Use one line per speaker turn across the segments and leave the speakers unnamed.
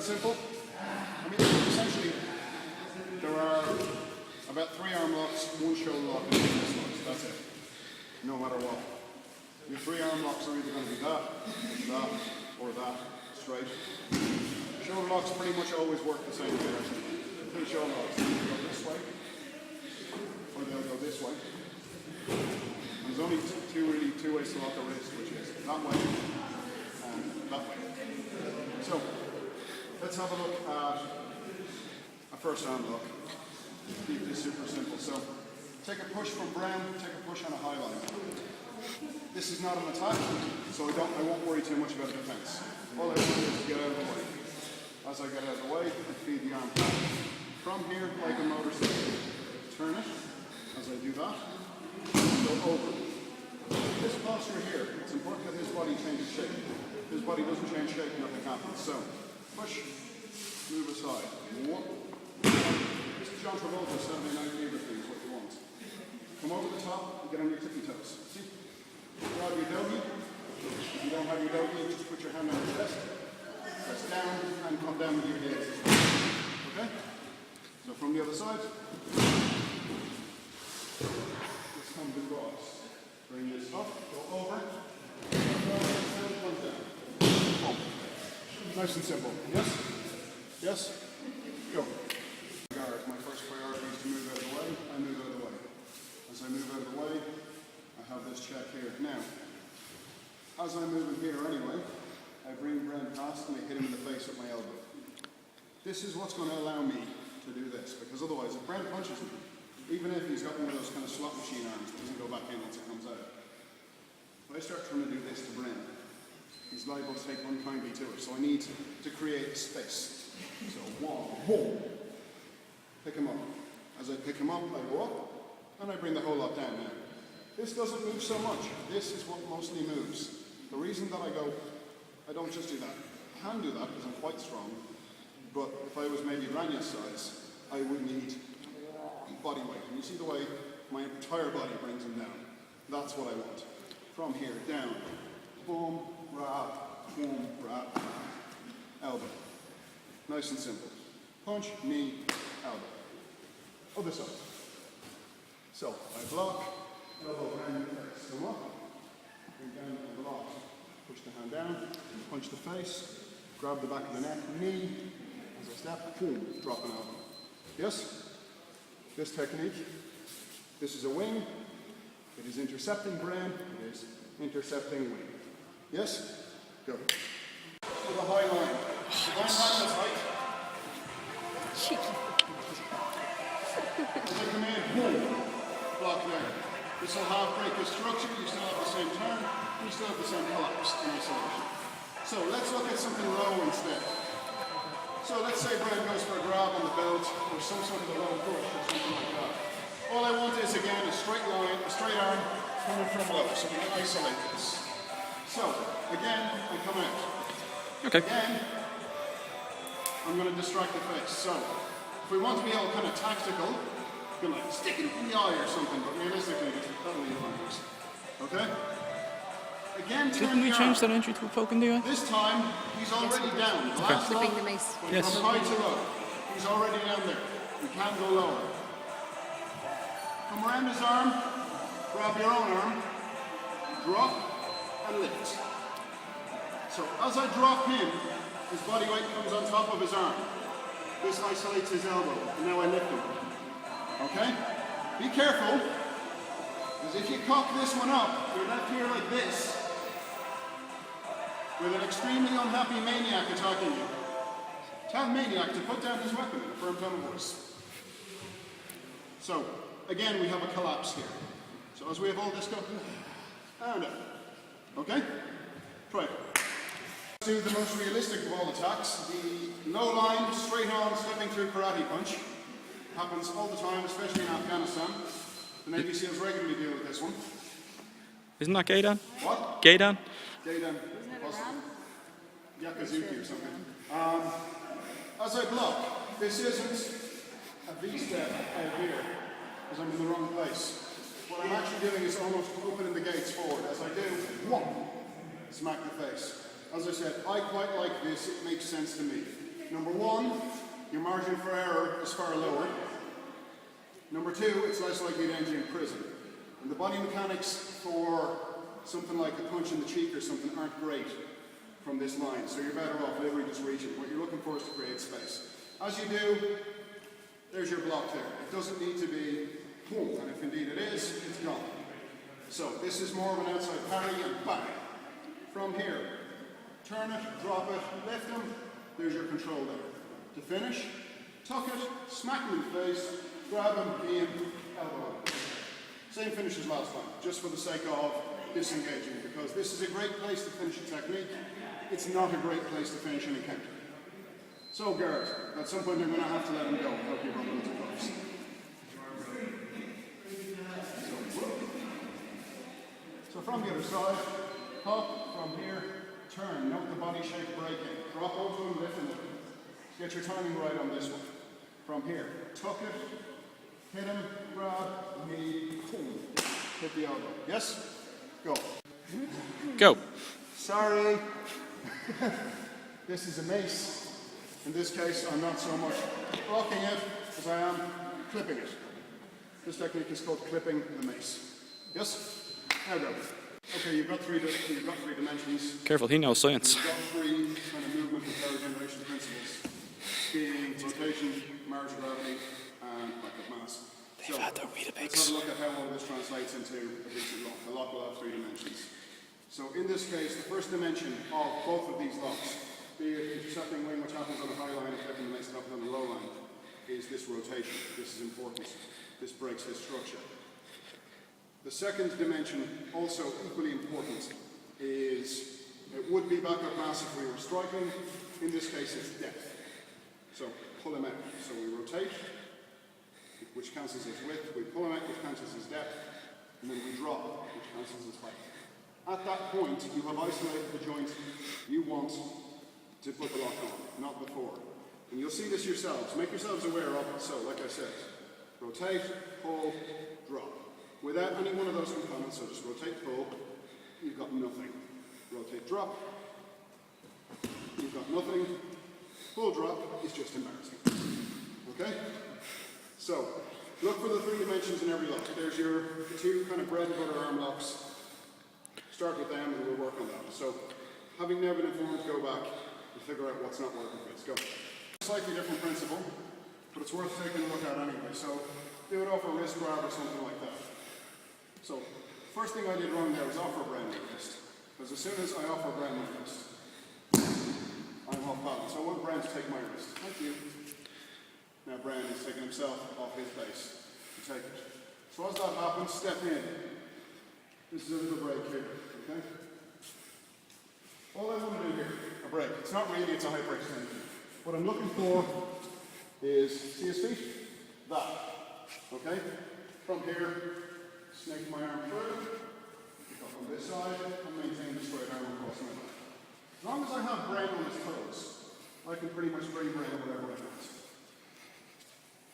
that simple? I mean, essentially, there are about 3 arm locks, 1 shoulder lock, and 2 wrist locks. That's it. No matter what. Your 3 arm locks are either going to be that, or that, straight. Shoulder locks pretty much always work the same direction. 3 shoulder locks, they'll go this way, or they'll go this way. And there's only two ways to lock a wrist, which is that way and that way. So, let's have a look at a first arm lock. Keep this super simple. So, take a push from brown, take a push on a high line. This is not an attack, so I won't worry too much about defense. All I want to do is get out of the way. As I get out of the way, I feed the arm back. From here, like a motorcycle, turn it. As I do that, go over. This posture here, it's important that his body changes shape. If his body doesn't change shape, nothing happens. So, push, move aside. This is John Travolta's Saturday Night Fever thing, is what you want. Come over the top and get on your tippy toes. See? Grab your dogi. If you don't have your dogi, just put your hand on your chest. Press down and come down with your heels. Okay? So from the other side, let's come across. Bring this up, go over, come down. Boom. Nice and simple. Yes? Yes? Go. My first priority is to move out of the way. I move out of the way. As I move out of the way, I have this check here. Now, as I'm moving here anyway, I bring Brent past and I hit him in the face with my elbow. This is what's going to allow me to do this, because otherwise if Brent punches me, even if he's got one of those kind of slot machine arms, it doesn't go back in once it comes out. If I start trying to do this to Brent, he's liable to take unkindly to it, so I need to create a space. So 1, boom, pick him up. As I pick him up, I go up, and I bring the whole lot down now. This doesn't move so much. This is what mostly moves. The reason that I don't just do that. I can do that because I'm quite strong, but if I was maybe Ranya's size, I would need body weight. And you see the way my entire body brings him down. That's what I want. From here, down. Boom, grab, boom, grab, elbow. Nice and simple. Punch, knee, elbow. Other side. So, I block, elbow around your face. Come up, bring down and block. Push the hand down, punch the face, grab the back of the neck, knee, as I step, boom, drop an elbow. Yes? This technique, this is a wing, it is intercepting brand, it is intercepting wing. Yes? Go. To the high line. The line line is right.
Cheeky.
As I come in, boom, block there. This will have break your structure, you still have the same turn, you still have the same collapse in isolation. So let's look at something low instead. So let's say Brad goes for a grab on the belt or some sort of a low push or something like that. All I want is again a straight line, a straight arm coming from low, so we can isolate this. So again, I come out.
Okay.
Again, I'm going to distract the face. So if we want to be all kind of tactical, you can like stick it in the eye or something, but realistically, that'll be fine. Okay? Again,
Didn't we change that entry to a poke in the eye?
This time, he's already down. The last
Flipping
lock,
the mace.
Yes.
from high to low. He's already down there. We can't go lower. Come around his arm, grab your own arm, drop, and lift. So as I drop him, his body weight comes on top of his arm. This isolates his elbow, and now I lift him. Okay? Be careful, because if you cock this one up, you're left here like this, with an extremely unhappy maniac attacking you. Tell maniac to put down his weapon in a firm tone of voice. So, again, we have a collapse here. So as we have all this go, and up. Okay? Try it. Do the most realistic of all attacks, the low line, straight on, slipping through karate punch. Happens all the time, especially in Afghanistan. The Navy SEALs regularly deal with this one.
Isn't that Gaidan?
What?
Gaidan?
Gaidan. Yakazuki or something. As I block, this isn't a V-step out here, because I'm in the wrong place. What I'm actually doing is almost opening the gates forward. As I do, one, smack the face. As I said, I quite like this, it makes sense to me. number one, your margin for error is far lower. Number two, it's less likely to end you in prison. And the body mechanics for something like a punch in the cheek or something aren't great from this line, so you're better off literally just reaching. What you're looking for is to create space. As you do, there's your block there. It doesn't need to be boom, and if indeed it is, it's gone. So this is more of an outside parry and bang. From here, turn it, drop it, lift them, there's your control there. To finish, tuck it, smack him in the face, grab him, in, elbow. Same finish as last time, just for the sake of disengaging, because this is a great place to finish a technique. It's not a great place to finish an encounter. So guard, at some point you're going to have to let him go, help you run into gloves. So from the other side, hop, from here, turn, note the body shape breaking. Drop over him, lift him up. Get your timing right on this one. From here, tuck it, hit him, grab, knee, boom, hit the elbow. Yes? Go.
Go.
Sorry. This is a mace. In this case, I'm not so much blocking it as I am clipping it. This technique is called clipping the mace. Yes? Now go. Okay, you've got three dimensions.
Careful, he knows science.
You've got three kind of movement and power generation principles, being rotation, marginal gravity, and backup mass.
They've had their Weetabix.
Let's have a look at how all this translates into a decent lock. A lock will have three dimensions. So in this case, the first dimension of both of these locks, be it intercepting wing, which happens on the high line, and flipping the mace that happens on the low line, is this rotation. This is important. This breaks his structure. The second dimension, also equally important, is it would be backup mass if we were striking. In this case, it's depth. So pull him out. So we rotate, which cancels his width. We pull him out, which cancels his depth. And then we drop, which cancels his height. At that point, you have isolated the joint you want to put the lock on, not before. And you'll see this yourselves. Make yourselves aware of it. So, like I said, rotate, pull, drop. Without any one of those components, so just rotate, pull, you've got nothing. Rotate, drop, you've got nothing. Pull, drop is just embarrassing. Okay? So, look for the three dimensions in every lock. There's your two kind of bread and butter arm locks. Start with them and we'll work on that. So, having now been informed, go back and figure out what's not working for us. Go. Slightly different principle, but it's worth taking a look at anyway. So, do it off a wrist grab or something like that. So, first thing I did wrong there was offer Brian my wrist. Because as soon as I offer Brian my wrist, I'm off balance. So I want Brian to take my wrist. Thank you. Now Brian is taking himself off his base to take it. So as that happens, step in. This is a little break here, okay? All I want to do here, a break. It's not really, it's a hyperextension. What I'm looking for is, see his feet? That, okay? From here, snake my arm through, pick up on this side, and maintain the straight arm across my back. As long as I have Brain on his toes, I can pretty much bring Brain whatever I want.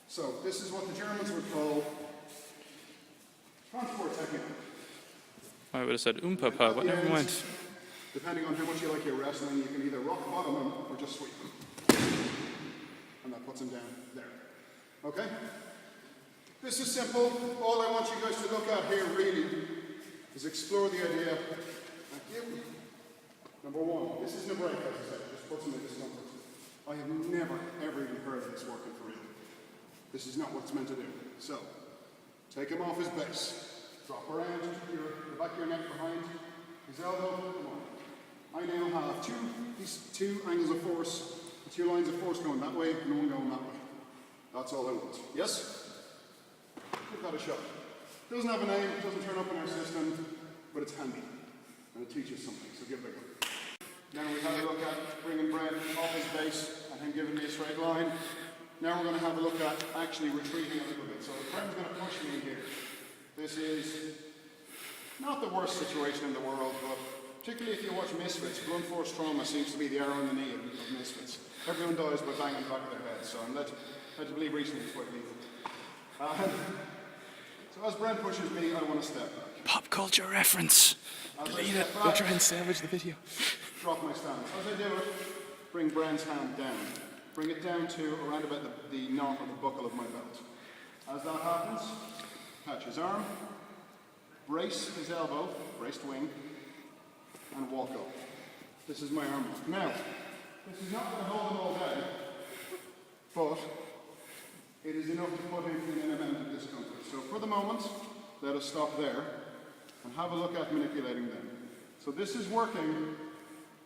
So, this is what the Germans would call transport technique.
I would have said papa, but never mind.
Depending on how much you like your wrestling, you can either rock bottom him or just sweep him. And that puts him down there. Okay? This is simple. All I want you guys to look at here really is explore the idea. Thank you. Number one, this isn't a break, as I said, it just puts him in discomfort. I have never, ever even heard of this working for real. This is not what it's meant to do. So, take him off his base. Drop around the back of your neck behind his elbow. Come on. I now have these two angles of force, two lines of force going that way and one going that way. That's all I want. Yes? Give that a shot. Doesn't have a name, doesn't turn up in our system, but it's handy. And it teaches something, so give it a go. Now we have a look at bringing Brent off his base and him giving me a straight line. Now we're going to have a look at actually retreating a little bit. So if Brent's going to push me here, this is not the worst situation in the world, but particularly if you watch Misfits, blunt force trauma seems to be the arrow in the knee of Misfits. Everyone dies by banging the back of their head, so I'm led to believe recently it's quite lethal. So as Brent pushes me, I want to step back.
Pop culture reference. Delete it. We'll try and salvage the video.
Drop my stance. As I do it, bring Brent's hand down. bring it down to around about the knot or the buckle of my belt. As that happens, catch his arm, brace his elbow, braced wing, and walk up. This is my arm lock. Now, this is not going to hold him all day, but it is enough to put him in an amount of discomfort. So for the moment, let us stop there and have a look at manipulating them. So this is working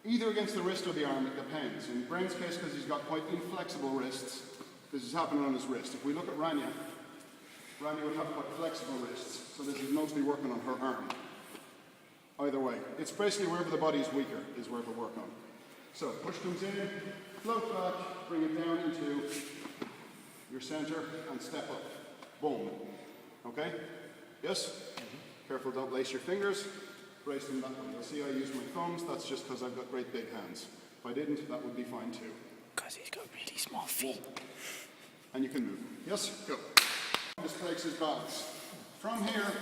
either against the wrist or the arm, it depends. In Brent's case, because he's got quite inflexible wrists, this is happening on his wrist. If we look at Rania would have quite flexible wrists, so this is mostly working on her arm. Either way, it's basically wherever the body is weaker is where it'll work on. So push comes in, float back, bring it down into your center and step up. Boom. Okay? Yes? Careful, don't lace your fingers. Brace them that way. You'll see I use my thumbs, that's just because I've got great big hands. If I didn't, that would be fine too.
Because he's got really small feet.
And you can move. Yes? Go. This breaks his balance. From here,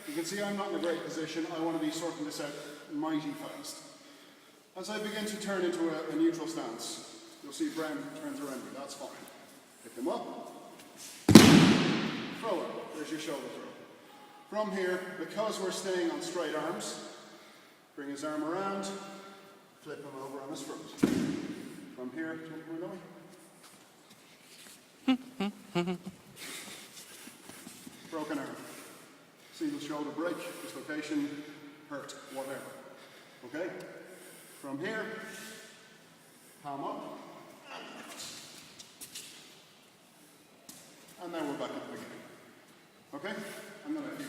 you can see I'm not in a great position. I want to be sorting this out mighty fast. As I begin to turn into a neutral stance, you'll see Brown turns around me. That's fine. Pick him up. Throw it. There's your shoulder throw. From here, because we're staying on straight arms, bring his arm around, flip him over on his front. From here, broken arm. Single shoulder break, dislocation, hurt, whatever. Okay? From here, palm up, and then we're back at the beginning. Okay? And then a few.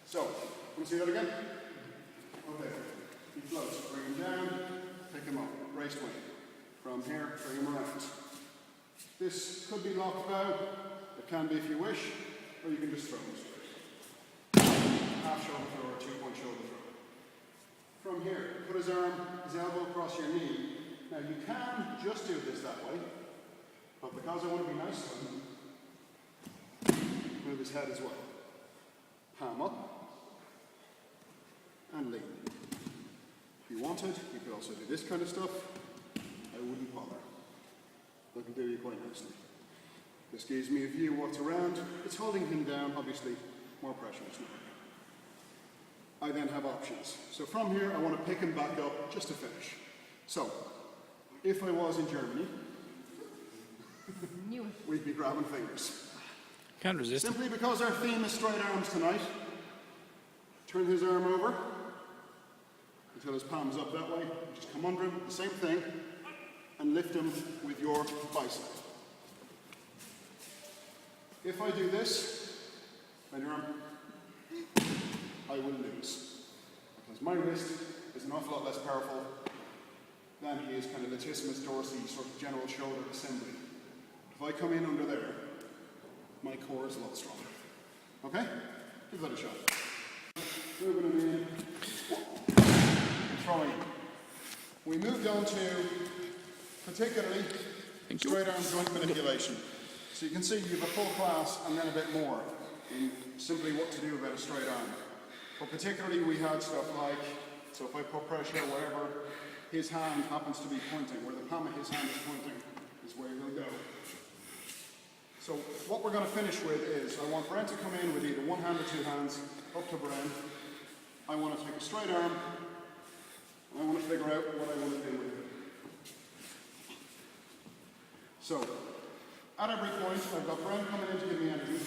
So, want to see that again? Okay. He floats. Bring him down, pick him up. Braced wing. From here, bring him around. This could be locked bow. It can be if you wish, or you can just throw him straight. Half shoulder throw or 2-point shoulder throw. From here, put his elbow across your knee. Now you can just do this that way, but because I want to be nice to him, move his head as well. Palm up and lean. If you wanted, you could also do this kind of stuff. I wouldn't bother. I can do you quite nicely. This gives me a view of what's around. It's holding him down, obviously, more pressure is not. I then have options. So from here, I want to pick him back up just to finish. So, if I was in Germany, we'd be grabbing fingers.
Can't resist.
Simply because our theme is straight arms tonight. Turn his arm over until his palm's up that way. Just come under him, the same thing, and lift him with your bicep. If I do this, bend your arm, I will lose. Because my wrist is an awful lot less powerful than he is kind of latissimus dorsi, sort of general shoulder assembly. If I come in under there, my core is a lot stronger. Okay? Give that a shot. Moving him in, throwing him. We moved on to particularly straight arm joint manipulation. So you can see you have a full class and then a bit more in simply what to do about a straight arm. But particularly we had stuff like, so if I put pressure or whatever, his hand happens to be pointing, where the palm of his hand is pointing is where he'll go. So what we're going to finish with is, I want Brent to come in with either one hand or two hands, up to Brent. I want to take a straight arm, and I want to figure out what I want to do with it. So, at every point, I've got Brent coming in to give me energy.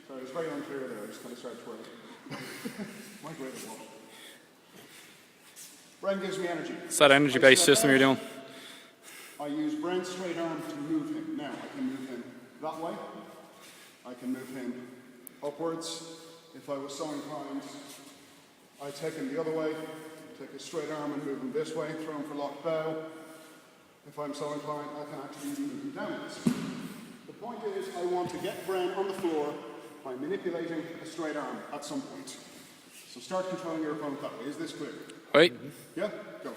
Sorry, it was very unclear there, I just kind of started twirling. My great as well. Brent gives me energy.
It's that energy-based system you're doing.
I use Brent's straight arm to move him. Now, I can move him that way. I can move him upwards. If I was so inclined, I take him the other way, take a straight arm and move him this way, throw him for locked bow. If I'm so inclined, I can actually even move him downwards. The point is, I want to get Brent on the floor by manipulating a straight arm at some point. So start controlling your opponent that way. Is this clear?
Wait.
Yeah? Go.